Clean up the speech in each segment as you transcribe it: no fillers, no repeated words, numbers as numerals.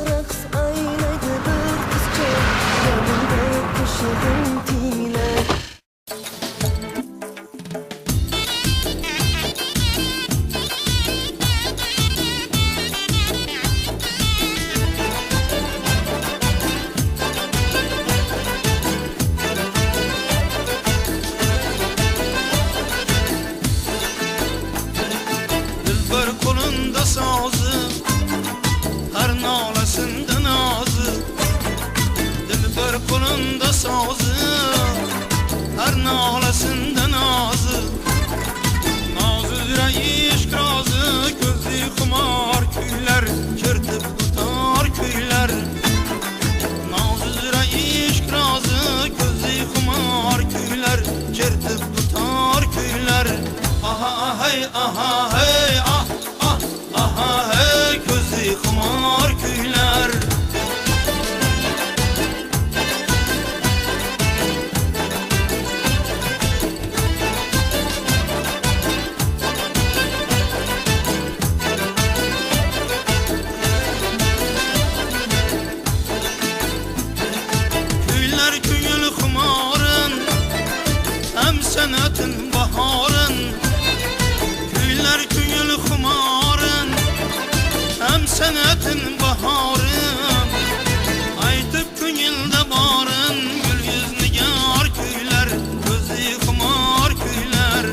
raqs aylaydi bir qizcha, yonimda qo'shig'im tinglar. Dilbar qo'linda sozi, har nolasida nozi. Dilbar qo'linda sozi, har nolasida nozi. Nozi uzra ishq rozi, ko'zi xumor kuylar, chertib o'tar kuylar. Nozi uzra ishq rozi, ko'zi xumor kuylar, chertib o'tar kuylar. Aha hey, aha hey, ah ah aha hey, ko'zi xumor kuylar. Kuylar ko'ngil xumorin, ham sanatin bahorin. Kuylar ko'ngil xumorin, ham sanatin bahorin. Aytib ko'ngilda borin, gul yuznigar kuylar, ko'zi xumor kuylar.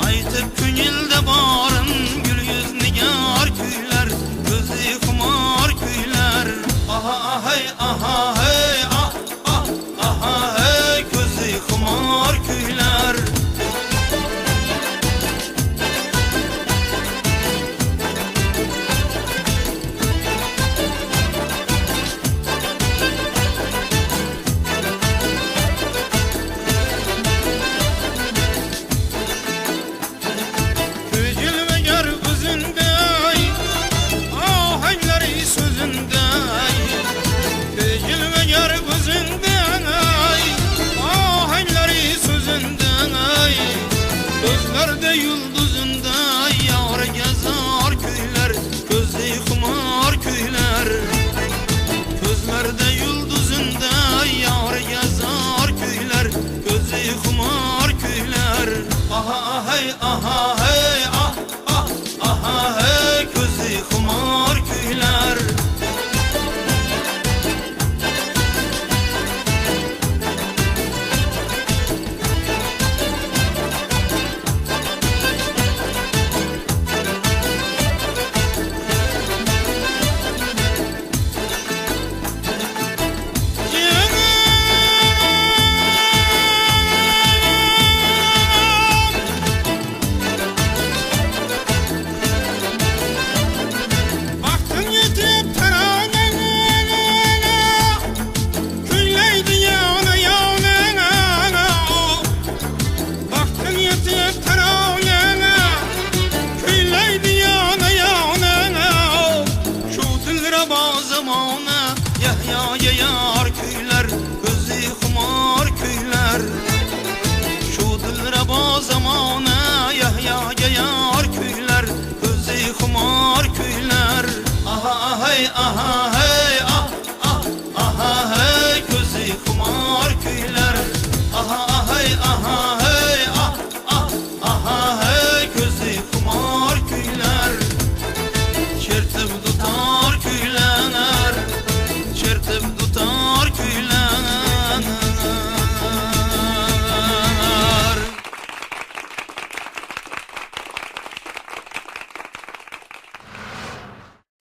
Aytib ko'ngilda borin, gul yuznigar kuylar, ko'zi xumor kuylar. Aha hey, aha hey, ah ah aha hey, ko'zi xumor kuylar. Ko'zilmagar o'zinday, ohanglari so'zinday. Ko'zilmagar o'zinday, ohanglari so'zinday. Ko'zlarda yulduzunday, yoriga zor kuylar, ko'zi xumor kuylar. Ko'zlarda yulduzunday, yoriga zor kuylar, ko'zi xumor kuylar. Aha hey, aha hey, ah ah aha hey, ko'zi xumor